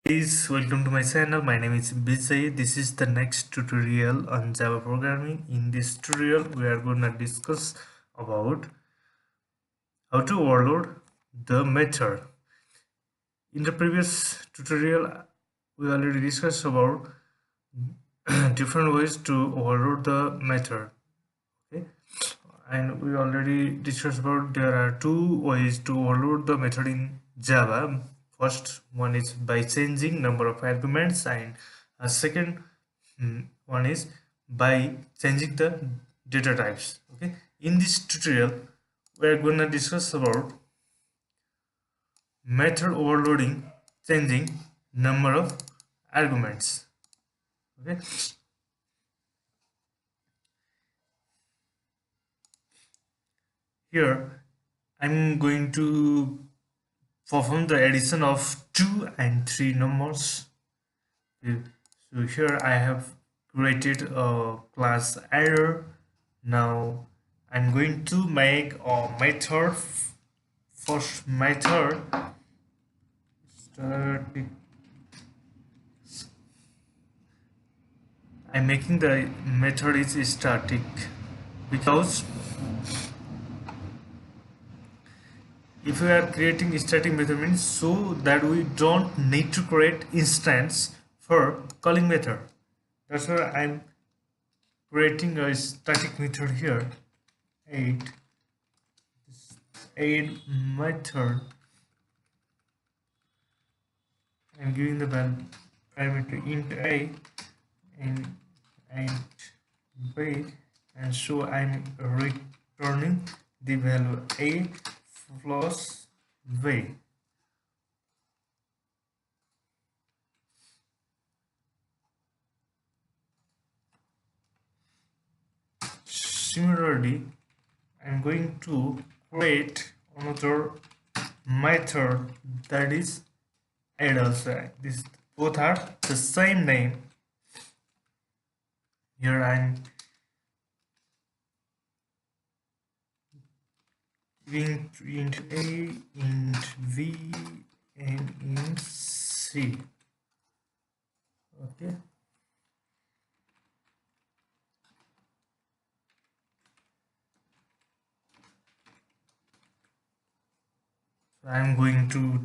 Please welcome to my channel. My name is Visite. This is the next tutorial on Java programming. In this tutorial, we are going to discuss about how to overload the method. In the previous tutorial, we already discussed about different ways to overload the method. Okay, and we already discussed about there are two ways to overload the method in Java. First one is by changing number of arguments, and second one is by changing the data types. Okay, in this tutorial we are going to discuss about method overloading, changing number of arguments. Okay, here I'm going to perform the addition of 2 and 3 numbers. So here I have created a class error. Now I'm going to make a method. First method static. I'm making the method is static because if we are creating static method means so that we don't need to create instance for calling method. That's why I'm creating a static method here. 8 method. I'm giving the parameter int a and b, and so I'm returning the value a plus b. Similarly, I'm going to create another method that is add also. This both are the same name. Here I'm giving int a, int v, and int c. Okay. So I'm going to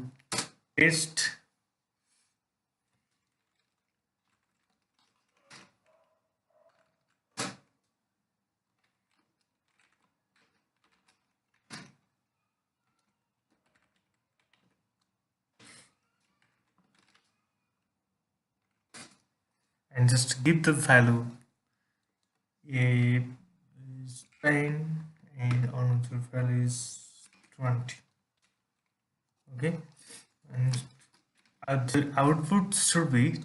paste and just give the value a is 10 and another value is 20. Okay, and the output should be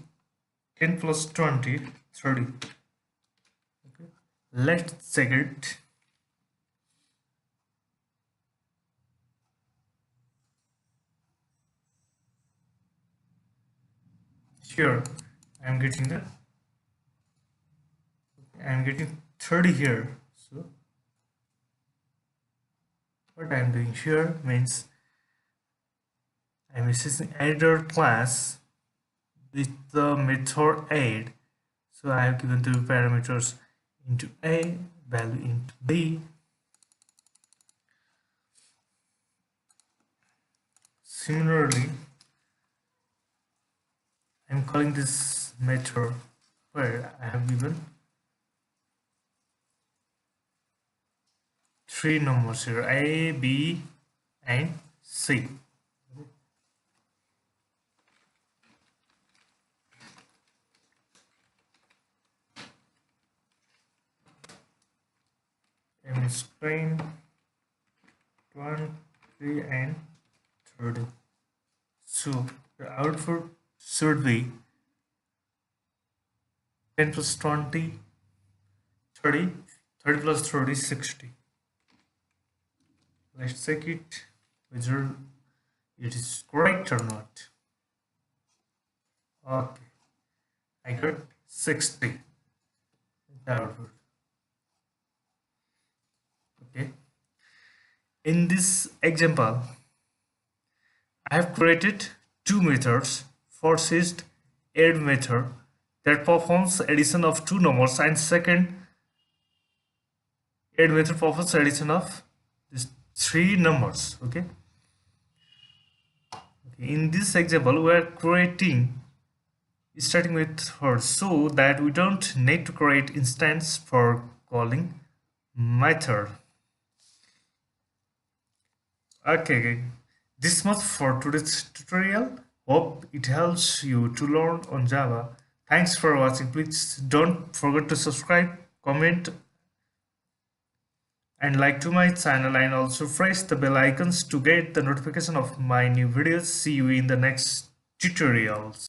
10 plus 20, 30. Okay, let's check it. Here I'm getting 30 here. So what I'm doing here means I'm using editor class with the method add. So I have given two parameters into a, value into b. Similarly, I'm calling this method where I have given 3 numbers here, a, b, and c. And string 1, 3, and 30. So the output should be 10 plus 20, 30, 30 plus 30, 60. Let's check it whether it is correct or not. Okay, I got 60 the output. Okay, in this example I have created two methods. First is add method that performs addition of two numbers, and second add method performs addition of these three numbers. Okay. In this example, we are creating starting with first so that we don't need to create instance for calling method. Okay, this much for today's tutorial. Hope it helps you to learn on Java. Thanks for watching. Please don't forget to subscribe, comment, and like to my channel, and also press the bell icons to get the notification of my new videos. See you in the next tutorials.